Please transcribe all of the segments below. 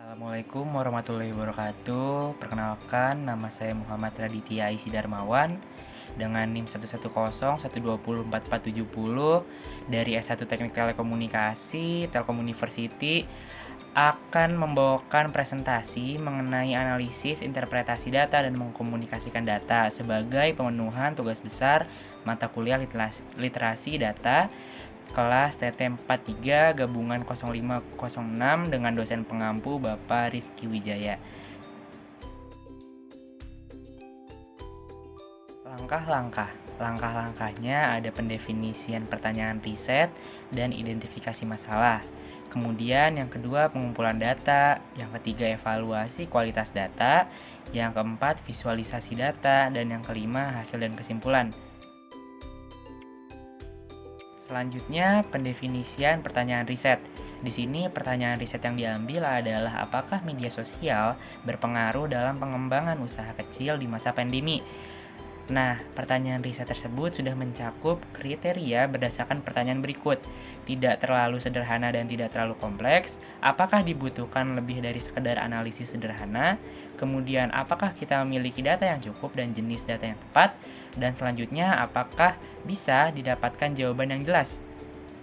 Assalamualaikum warahmatullahi wabarakatuh. Perkenalkan, nama saya Muhammad Raditya Aisy Darmawan dengan NIM 11012044470 dari S1 Teknik Telekomunikasi, Telkom University akan membawakan presentasi mengenai analisis, interpretasi data, dan mengkomunikasikan data sebagai pemenuhan tugas besar mata kuliah literasi data kelas TT43 gabungan 0506 dengan dosen pengampu Bapak Rifki Wijaya. Langkah-langkahnya ada pendefinisian pertanyaan riset dan identifikasi masalah. Kemudian yang kedua pengumpulan data, yang ketiga evaluasi kualitas data, yang keempat visualisasi data, dan yang kelima hasil dan kesimpulan. Selanjutnya, pendefinisian pertanyaan riset. Di sini, pertanyaan riset yang diambil adalah apakah media sosial berpengaruh dalam pengembangan usaha kecil di masa pandemi. Nah, pertanyaan riset tersebut sudah mencakup kriteria berdasarkan pertanyaan berikut. Tidak terlalu sederhana dan tidak terlalu kompleks. Apakah dibutuhkan lebih dari sekedar analisis sederhana? Kemudian, apakah kita memiliki data yang cukup dan jenis data yang tepat? Dan selanjutnya, apakah bisa didapatkan jawaban yang jelas?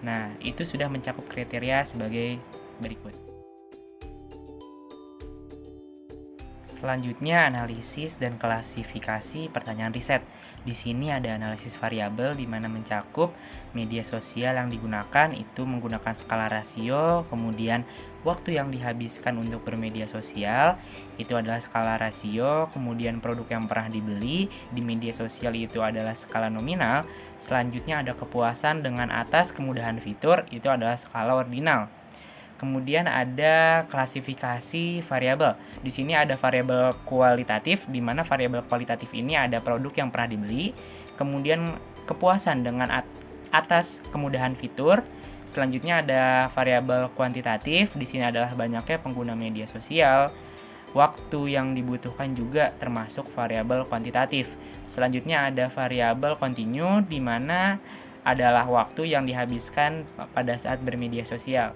Nah, itu sudah mencakup kriteria sebagai berikut. Selanjutnya, analisis dan klasifikasi pertanyaan riset. Di sini ada analisis variabel di mana mencakup media sosial yang digunakan itu menggunakan skala rasio, kemudian waktu yang dihabiskan untuk bermedia sosial itu adalah skala rasio, kemudian produk yang pernah dibeli di media sosial itu adalah skala nominal. Selanjutnya ada kepuasan dengan atas kemudahan fitur itu adalah skala ordinal. Kemudian ada klasifikasi variabel. Di sini ada variabel kualitatif, di mana variabel kualitatif ini ada produk yang pernah dibeli, kemudian kepuasan dengan atas kemudahan fitur. Selanjutnya ada variabel kuantitatif, di sini adalah banyaknya pengguna media sosial. Waktu yang dibutuhkan juga termasuk variabel kuantitatif. Selanjutnya ada variabel kontinu, di mana adalah waktu yang dihabiskan pada saat bermedia sosial.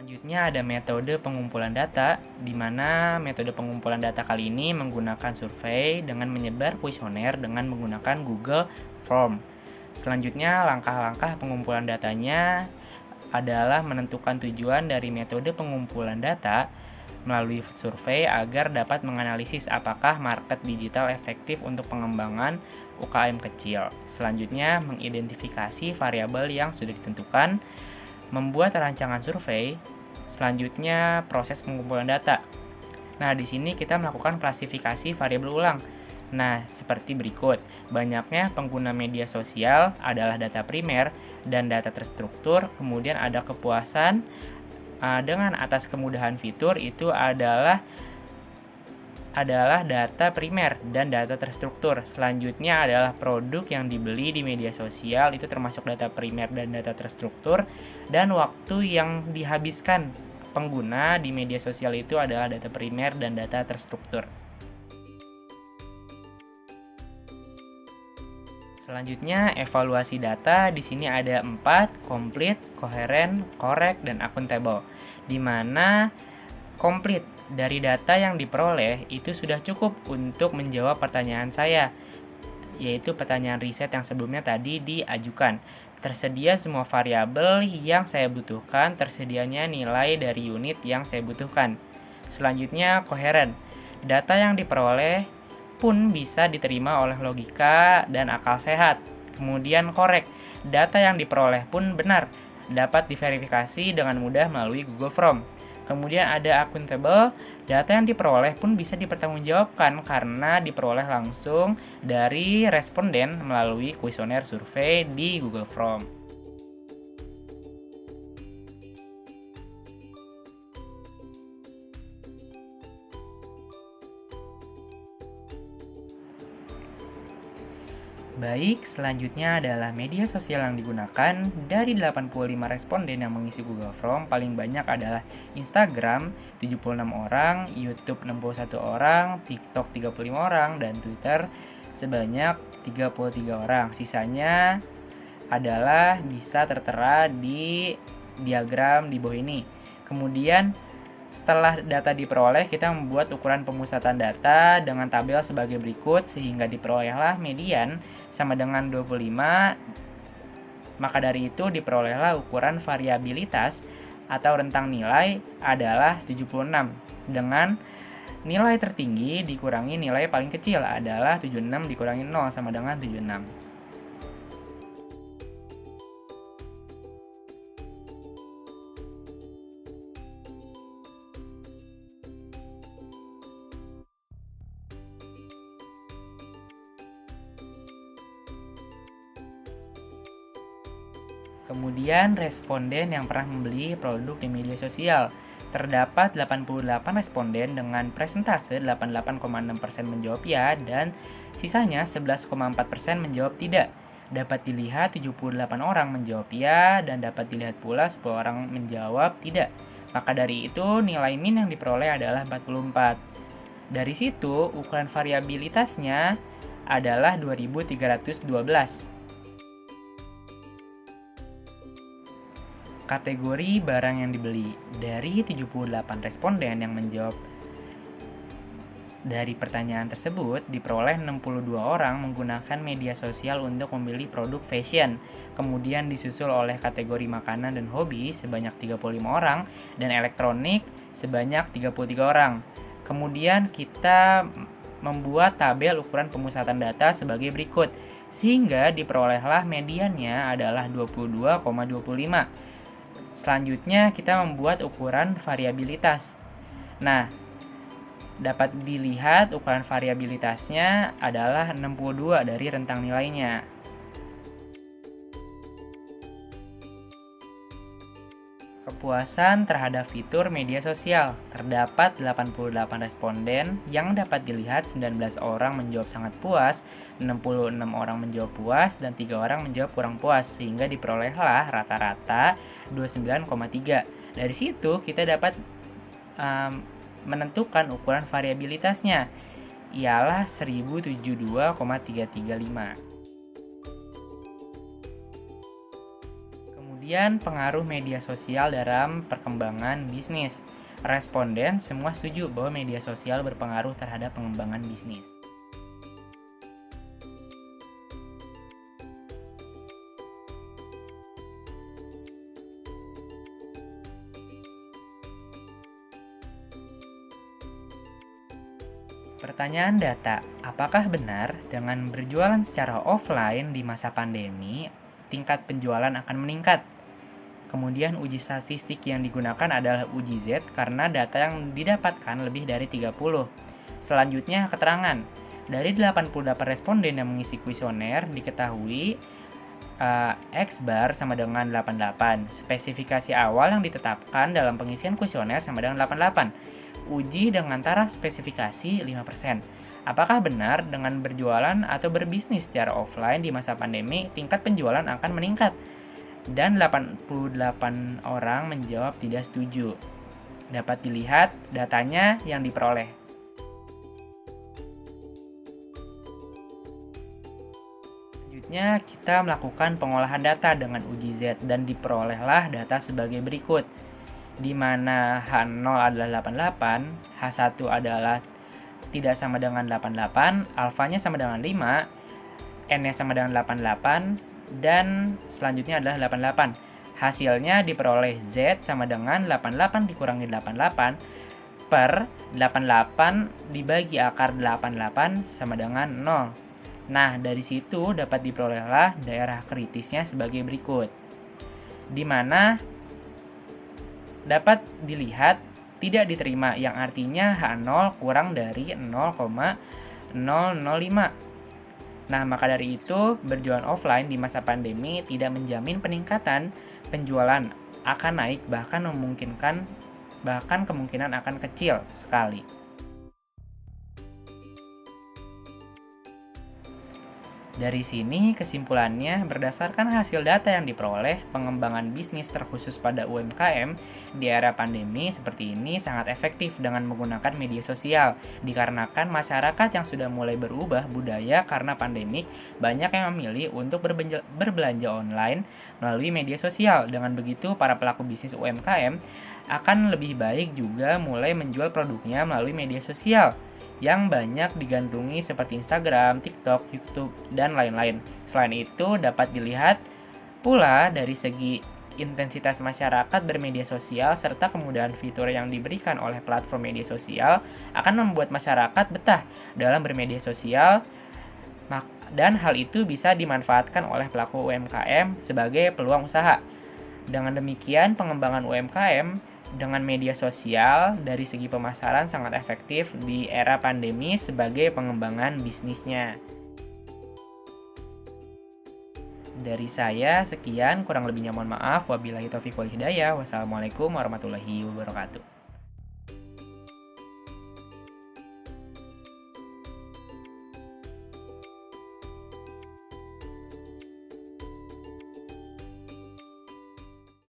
Selanjutnya ada metode pengumpulan data, di mana metode pengumpulan data kali ini menggunakan survei dengan menyebar kuesioner dengan menggunakan Google Form. Selanjutnya langkah-langkah pengumpulan datanya adalah menentukan tujuan dari metode pengumpulan data melalui survei agar dapat menganalisis apakah market digital efektif untuk pengembangan UKM kecil. Selanjutnya mengidentifikasi variabel yang sudah ditentukan, membuat rancangan survei. Selanjutnya proses pengumpulan data. Nah, di sini kita melakukan klasifikasi variabel ulang. Nah, seperti berikut. Banyaknya pengguna media sosial adalah data primer dan data terstruktur. Kemudian ada kepuasan dengan atas kemudahan fitur itu adalah data primer dan data terstruktur. Selanjutnya adalah produk yang dibeli di media sosial, itu termasuk data primer dan data terstruktur. Dan waktu yang dihabiskan pengguna di media sosial itu adalah data primer dan data terstruktur. Selanjutnya, evaluasi data. Di sini ada 4, complete, coherent, correct, dan akuntabel. Di mana complete dari data yang diperoleh itu sudah cukup untuk menjawab pertanyaan saya, yaitu pertanyaan riset yang sebelumnya tadi diajukan. Tersedia semua variabel yang saya butuhkan, tersedianya nilai dari unit yang saya butuhkan. Selanjutnya, coherent. Data yang diperoleh pun bisa diterima oleh logika dan akal sehat. Kemudian correct. Data yang diperoleh pun benar, dapat diverifikasi dengan mudah melalui Google Form. Kemudian ada akuntabel, data yang diperoleh pun bisa dipertanggungjawabkan karena diperoleh langsung dari responden melalui kuesioner survei di Google Form. Baik, selanjutnya adalah media sosial yang digunakan. Dari 85 responden yang mengisi Google Form, paling banyak adalah Instagram 76 orang, YouTube 61 orang, TikTok 35 orang, dan Twitter sebanyak 33 orang. Sisanya adalah bisa tertera di diagram di bawah ini. Kemudian setelah data diperoleh, kita membuat ukuran pemusatan data dengan tabel sebagai berikut sehingga diperolehlah median sama dengan 25. Maka dari itu diperolehlah ukuran variabilitas atau rentang nilai adalah 76 dengan nilai tertinggi dikurangi nilai paling kecil adalah 76 dikurangi 0 sama dengan 76. Kemudian responden yang pernah membeli produk di media sosial. Terdapat 88 responden dengan presentase 88,6% menjawab ya dan sisanya 11,4% menjawab tidak. Dapat dilihat 78 orang menjawab ya dan dapat dilihat pula 10 orang menjawab tidak. Maka dari itu nilai min yang diperoleh adalah 44. Dari situ ukuran variabilitasnya adalah 2312. Kategori barang yang dibeli. Dari 78 responden yang menjawab dari pertanyaan tersebut, diperoleh 62 orang menggunakan media sosial untuk membeli produk fashion. Kemudian disusul oleh kategori makanan dan hobi sebanyak 35 orang dan elektronik sebanyak 33 orang. Kemudian kita membuat tabel ukuran pemusatan data sebagai berikut, sehingga diperolehlah mediannya adalah 22,25. Selanjutnya kita membuat ukuran variabilitas. Nah, dapat dilihat ukuran variabilitasnya adalah 62 dari rentang nilainya. Kepuasan terhadap fitur media sosial. Terdapat 88 responden yang dapat dilihat 19 orang menjawab sangat puas, 66 orang menjawab puas, dan 3 orang menjawab kurang puas, sehingga diperolehlah rata-rata 29,3. Dari situ kita dapat menentukan ukuran variabilitasnya, ialah 1072,335. Kemudian pengaruh media sosial dalam perkembangan bisnis. Responden semua setuju bahwa media sosial berpengaruh terhadap pengembangan bisnis. Pertanyaan data, apakah benar dengan berjualan secara offline di masa pandemi, tingkat penjualan akan meningkat? Kemudian uji statistik yang digunakan adalah uji Z karena data yang didapatkan lebih dari 30. Selanjutnya keterangan. Dari 88 responden yang mengisi kuesioner diketahui X bar sama dengan 88. Spesifikasi awal yang ditetapkan dalam pengisian kuesioner sama dengan 88. Uji dengan taraf spesifikasi 5%. Apakah benar dengan berjualan atau berbisnis secara offline di masa pandemi tingkat penjualan akan meningkat? Dan 88 orang menjawab tidak setuju. Dapat dilihat datanya yang diperoleh. Selanjutnya kita melakukan pengolahan data dengan uji Z dan diperolehlah data sebagai berikut, di mana H0 adalah 88, H1 adalah tidak sama dengan 88, alfanya sama dengan 5, N-nya sama dengan 88, dan selanjutnya adalah 88. Hasilnya diperoleh Z sama dengan 88 dikurangi 88 per 88 dibagi akar 88 sama dengan 0. Nah, dari situ dapat diperolehlah daerah kritisnya sebagai berikut, di mana dapat dilihat tidak diterima, yang artinya H0 kurang dari 0,005. Nah, maka dari itu, berjualan offline di masa pandemi tidak menjamin peningkatan penjualan akan naik, bahkan kemungkinan akan kecil sekali. Dari sini kesimpulannya berdasarkan hasil data yang diperoleh, pengembangan bisnis terkhusus pada UMKM di era pandemi seperti ini sangat efektif dengan menggunakan media sosial. Dikarenakan masyarakat yang sudah mulai berubah budaya karena pandemi, banyak yang memilih untuk berbelanja online melalui media sosial. Dengan begitu, para pelaku bisnis UMKM akan lebih baik juga mulai menjual produknya melalui media sosial yang banyak digandrungi seperti Instagram, TikTok, YouTube, dan lain-lain. Selain itu, dapat dilihat pula dari segi intensitas masyarakat bermedia sosial serta kemudahan fitur yang diberikan oleh platform media sosial akan membuat masyarakat betah dalam bermedia sosial dan hal itu bisa dimanfaatkan oleh pelaku UMKM sebagai peluang usaha. Dengan demikian, pengembangan UMKM dengan media sosial dari segi pemasaran sangat efektif di era pandemi sebagai pengembangan bisnisnya. Dari saya, sekian. Kurang lebihnya mohon maaf. Wabillahi taufiq wal hidayah. Wassalamualaikum warahmatullahi wabarakatuh.